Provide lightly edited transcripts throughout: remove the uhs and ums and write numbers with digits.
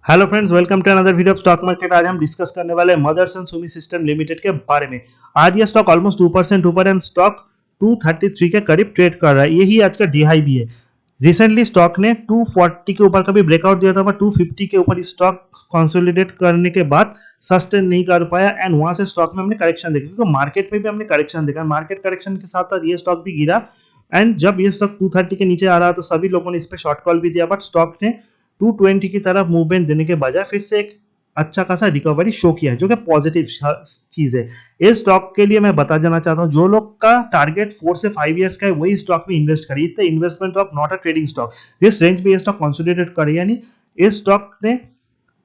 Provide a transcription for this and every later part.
Hello friends, welcome to another video of stock market. आज हम discuss करने वाले हैं मदरसन सुमी सिस्टम लिमिटेड के बारे में। आज ये स्टॉक ऑलमोस्ट 2% ऊपर एंड स्टॉक 233 के करीब ट्रेड कर रहा है। यही आज का डी हाई भी है। रिसेंटली स्टॉक ने 240 के ऊपर का भी ब्रेकआउट दिया था, पर 250 के ऊपर स्टॉक कंसोलिडेट करने के बाद सस्टेन नहीं कर पाया एंड वहां से स्टॉक में हमने करेक्शन देखा, क्योंकि मार्केट में भी हमने करेक्शन देखा। मार्केट करेक्शन के साथ साथ ये स्टॉक भी गिरा एंड जब ये स्टॉक 230 के नीचे आ रहा तो सभी लोगों ने इस पे शॉर्ट कॉल भी दिया, बट स्टॉक ने 220 की तरफ मूवमेंट देने के बजाय फिर से एक अच्छा खासा रिकवरी शो किया है, जो कि पॉजिटिव चीज है। इस स्टॉक के लिए मैं बता देना चाहता हूँ, जो लोग का टारगेट 4 से 5 इयर्स का है वही स्टॉक में इन्वेस्ट करिए। इतना investment of not a trading stock. इस रेंज में ये स्टॉक कंसोलिडेट करिए, यानी इस स्टॉक ने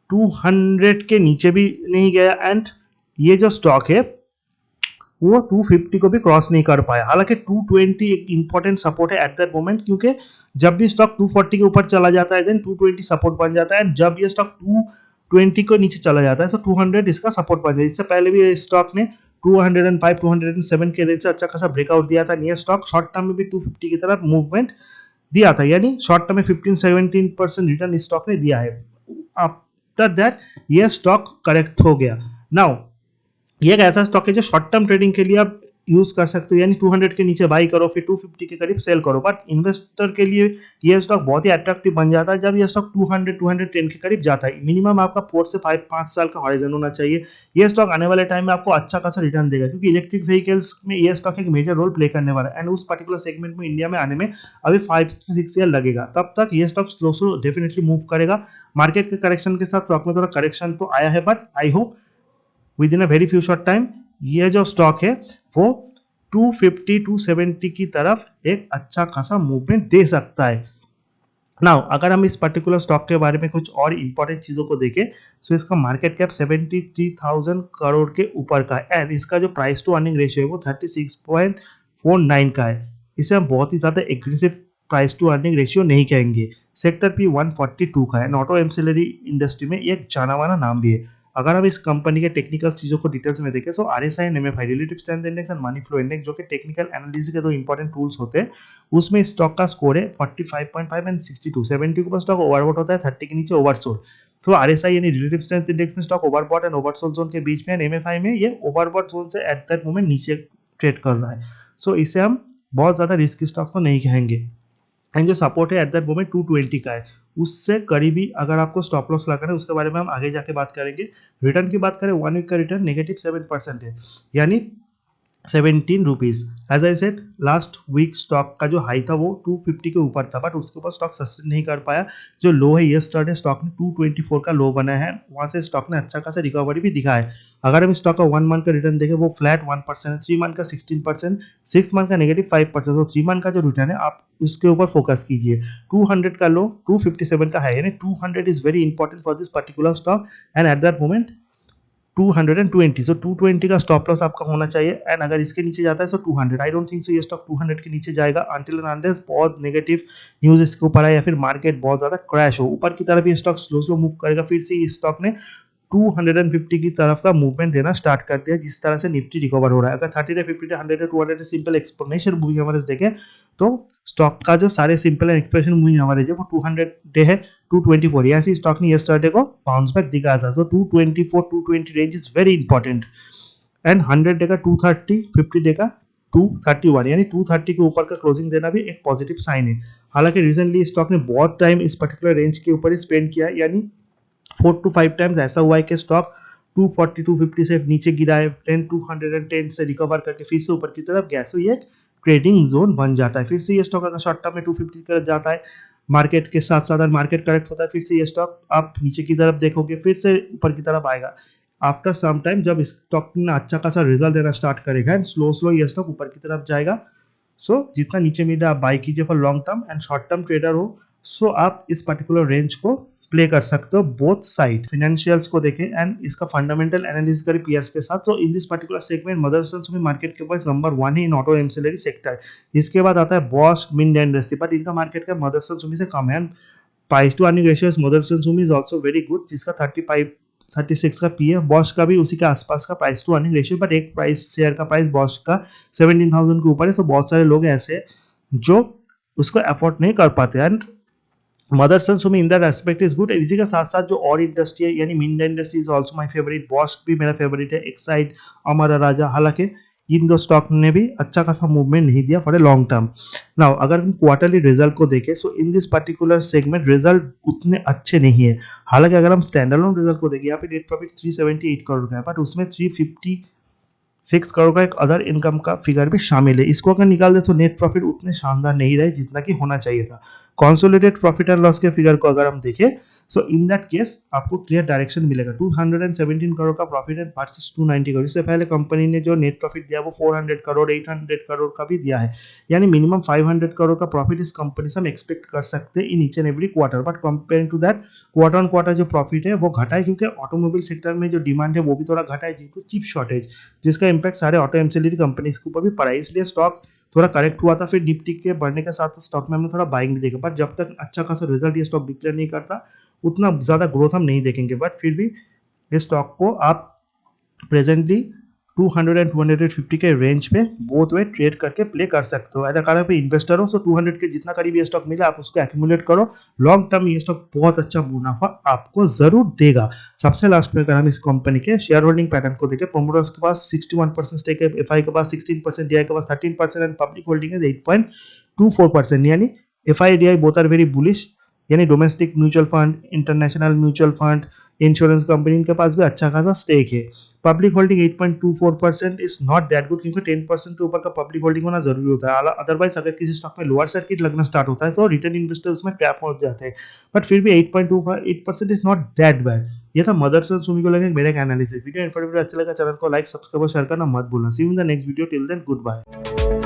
200 के नीचे भी नहीं गया एंड ये जो स्टॉक है वो 250 को भी क्रॉस नहीं कर पाया। हालांकि 220 एक इंपॉर्टेंट सपोर्ट है एट दैट मोमेंट, क्योंकि जब भी स्टॉक 240 के ऊपर चला जाता है देन 220 सपोर्ट बन जाता है एंड जब ये स्टॉक 220 को नीचे चला जाता है तो 200 इसका सपोर्ट बन जाता है। इससे पहले भी स्टॉक ने 205 207 के रेंज से अच्छा खासा ब्रेकआउट दिया था। नियर स्टॉक शॉर्ट टर्म में भी 250 की तरफ मूवमेंट दिया था, यानी शॉर्ट टर्म में 15-17% रिटर्न इस स्टॉक ने दिया है। आफ्टर दैट ये स्टॉक करेक्ट हो गया। नाउ ये एक ऐसा स्टॉक है जो शॉर्ट टर्म ट्रेडिंग के लिए आप यूज कर सकते हो, यानी 200 के नीचे बाई करो फिर 250 के करीब सेल करो। बट इन्वेस्टर के लिए ये स्टॉक बहुत ही अट्रैक्टिव बन जाता है जब ये स्टॉक 200 210 के करीब जाता है। मिनिमम आपका 4 से 5 साल का हॉरिजन होना चाहिए। ये स्टॉक आने वाले टाइम में आपको अच्छा खासा रिटर्न देगा, क्योंकि इलेक्ट्रिक व्हीकल्स में ये स्टॉक एक मेजर रोल प्ले करने वाला है एंड उस पर्टिकुलर सेगमेंट में इंडिया में आने में अभी 5 से 6 ईयर लगेगा। तब तक ये stock slow slow definitely move करेगा। मार्केट के करेक्शन के साथ स्टॉक में थोड़ा करेक्शन तो आया है, but I hope with in a very few short time ये जो स्टॉक है वो 250 270 की तरफ एक अच्छा खासा मूवमेंट दे सकता है। नाउ अगर हम इस पर्टिकुलर स्टॉक के बारे में कुछ और इंपॉर्टेंट चीजों को देखें तो इसका मार्केट कैप 73,000 करोड़ के ऊपर का है एंड इसका जो प्राइस टू अर्निंग रेशियो है वो 36.49 का है। इसे हम बहुत ही ज्यादा aggressive price to earning ratio नहीं कहेंगे। सेक्टर पी 142 का है। ऑटो एमसिलरी इंडस्ट्री में एक जाना माना नाम भी है। अगर हम इस कंपनी के टेक्निकल चीजों को डिटेल्स में देखें तो RSI and MFI relative strength index and money flow index, जो कि टेक्निकल एनालिसिस के दो इंपॉर्टेंट टूल्स होते हैं, उसमें स्टॉक का स्कोर है 45.5 एंड 62। 70 के ऊपर स्टॉक ओवरबॉट होता है, 30 के नीचे ओवरसोल्ड। तो आरएसआई यानी रिलेटिव स्ट्रेंथ इंडेक्स में stock overbought and oversold zone के बीच में एंड एमएफआई में ये ओवरबॉट जोन से एट दैट मोमेंट नीचे ट्रेड कर रहा है। सो इसे हम बहुत ज्यादा रिस्की स्टॉक तो नहीं कहेंगे एंड जो सपोर्ट है एट दैट मोमेंट 220 का है। उससे करीबी अगर आपको स्टॉप लॉस लगाना है उसके बारे में हम आगे जाके बात करेंगे। रिटर्न की बात करें 1 वीक का रिटर्न -7% है, यानी 17 rupees. As I said last week stock का जो हाई था वो 250 के ऊपर था, बट उसके ऊपर स्टॉक सस्टेन नहीं कर पाया। जो लो है यस्टरडे स्टॉक ने 224 का लो बनाया है, वहां से स्टॉक ने अच्छा खासा रिकवरी भी दिखा है। अगर हम स्टॉक का 1 मंथ का रिटर्न देखें वो फ्लैट 1% है, 3 मंथ का 16%, 6 मंथ का -5%। तो 3 मंथ का जो रिटर्न है आप उसके ऊपर फोकस कीजिए। 200 का लो 257 का है, यानी 200 is very important for this particular stock and at that moment 220। सो 220 का स्टॉप लॉस आपका होना चाहिए एंड अगर इसके नीचे जाता है सो 200। आई डोंट थिंक सो ये स्टॉक 200 के नीचे जाएगा अंटिल एंड अनलेस बहुत नेगेटिव न्यूज इसके ऊपर आए या फिर मार्केट बहुत ज्यादा क्रैश हो। ऊपर की तरफ ये स्टॉक स्लो स्लो मूव करेगा, फिर से इस स्टॉक ने 250 की तरफ का मूवमेंट देना स्टार्ट कर दिया। जिस तरह से निफ्टी रिकवर हो रहा है, अगर 30 50 100 200 सिंपल एक्सपोनेंशियल मूविंग एवरेज देखें तो स्टॉक का जो सारे सिंपल एक्सप्रेशन मूविंग एवरेज है वो 200 डे है 224। ऐसी स्टॉक ने यस्टरडे को बाउंस बैक दिखाया था। तो 224 220 range is very important and 100 day का 230, 50 डे का 231, यानी 230 के ऊपर का क्लोजिंग देना भी एक पॉजिटिव साइन है। हालांकि रिसेंटली स्टॉक ने बहुत टाइम इस पर्टिकुलर रेंज के ऊपर ही स्पेंड किया, यानी 4 to 5 टाइम्स ऐसा हुआ है कि स्टॉक 240 250 से नीचे गिरा है, 10 210 से रिकवर करके फिर से ऊपर की तरफ गया। सो ये ट्रेडिंग जोन बन जाता है। फिर से ये स्टॉक अगर शॉर्ट टर्म में 250 की तरफ जाता है, मार्केट के साथ साथ मार्केट करेक्ट होता है, फिर से ये स्टॉक आप नीचे की तरफ देखोगे फिर से ऊपर की तरफ आएगा। आफ्टर सम टाइम जब स्टॉक ने अच्छा खासा रिजल्ट देना स्टार्ट करेगा एंड स्लो स्लो ये स्टॉक ऊपर की तरफ जाएगा। सो जितना नीचे मिल रहा है आप बाई कीजिए for long term and short term trader हो सो आप इस पर्टिकुलर रेंज को प्ले कर सकते हो बोथ साइड। फाइनेंशियल्स को देखें एंड इसका फंडामेंटल एनालिसिस करें पीयर्स के साथ। So in this particular segment Motherson Sumi market के पास नंबर 1 है इन ऑटो एमसिलरी सेक्टर। इसके बाद आता है बॉश मिंड इंडस्ट्री, बट इनका मार्केट का मदरसन सुमी से कम है। Price to earning ratio Motherson Sumi is also very good, जिसका 36 का पी है। बॉश का भी उसी के आसपास का price to earning ratio, but एक प्राइस शेयर का प्राइस बॉश का 17,000 के ऊपर है। सो बहुत सारे लोग ऐसे जो उसको अफोर्ड नहीं कर पाते and Motherson Sumi in that aspect is good. इसी के साथ साथ जो और इंडस्ट्री है यानी Minda industry is also my favourite, Bosch भी मेरा फेवरेट है, एक्साइड, अमर राजा, हालांकि इन दो स्टॉक ने भी अच्छा खासा मूवमेंट नहीं दिया for a long term. Now अगर हम क्वार्टरली रिजल्ट को देखें, so in this particular segment result उतने अच्छे नहीं है। हालांकि अगर हम स्टैंड अलोन रिजल्ट को देखें, यहाँ पे नेट प्रॉफिट 378 करोड़ का है, बट उसमें 356 करोड़ का एक अदर इनकम का फिगर भी शामिल है। इसको अगर निकाल दे तो नेट प्रॉफिट उतने शानदार नहीं रहे जितना कि होना चाहिए था। कॉन्सोलिडेट प्रॉफिट एंड लॉस के फिगर को अगर हम देखें, सो इन दैट केस आपको क्लियर डायरेक्शन मिलेगा। 217 करोड़ का प्रॉफिट है वर्सेस 290 करोड़। इससे पहले कंपनी ने जो नेट प्रॉफिट दिया वो 400 करोड़ 800 करोड़ का भी दिया है, यानी मिनिमम 500 करोड़ का प्रॉफिट इस कंपनी से हम एक्सपेक्ट कर सकते हैं in each and every quarter. But comparing to that quarter on quarter जो प्रॉफिट है वो घटा है, क्योंकि ऑटोमोबाइल सेक्टर में जो डिमांड है वो भी थोड़ा घटा है ड्यू टू चिप शॉर्टेज, जिसका इम्पैक्ट सारे ऑटो एमसीडी कंपनीज के ऊपर भी पड़ा है। इसलिए स्टॉक थोड़ा करेक्ट हुआ था, फिर निफ्टी के बढ़ने के साथ स्टॉक में हमने थोड़ा बाइंग भी देखा। बट जब तक अच्छा खासा रिजल्ट ये स्टॉक डिक्लेयर नहीं करता उतना ज्यादा ग्रोथ हम नहीं देखेंगे। बट फिर भी इस स्टॉक को आप प्रेजेंटली 200 एंड 250 के रेंज पे बोथ वे ट्रेड करके प्ले कर सकते हो। अगर आप इन्वेस्टर हो तो 200 के जितना करीब ये स्टॉक मिला आप उसको एक्यूमुलेट करो। लॉन्ग टर्म ये स्टॉक बहुत अच्छा मुनाफा आपको जरूर देगा। सबसे लास्ट में अगर हम इस कंपनी के शेयर होल्डिंग पैटर्न को देखें, प्रोमोटर्स के पास 61% स्टेक है, एफआई के पास 16%, डीआई के पास 13% एंड पब्लिक होल्डिंग है 8.24%। यानी FI DI both are very bullish, यानी domestic mutual fund, international mutual fund, insurance company, इनके पास भी अच्छा खासा स्टेक है। Public holding 8.24% is not that good, क्योंकि 10% के ऊपर का पब्लिक होल्डिंग होना जरूरी होता है। अदरवाइज अगर किसी स्टॉक में लोअर सर्किट लगना स्टार्ट होता है तो रिटेल इन्वेस्टर उसमें ट्रैप हो जाते हैं। बट फिर भी 8.28% इज नॉट दैट बैड। ये था मदरसन सुमी को लगे मेरे एनालिसिस। वीडियो इन्फॉर्मेटिव अच्छा लगा, चैनल को लाइक सब्सक्राइब और शेयर करना मत भूलना। See you in the next video, till then good bye.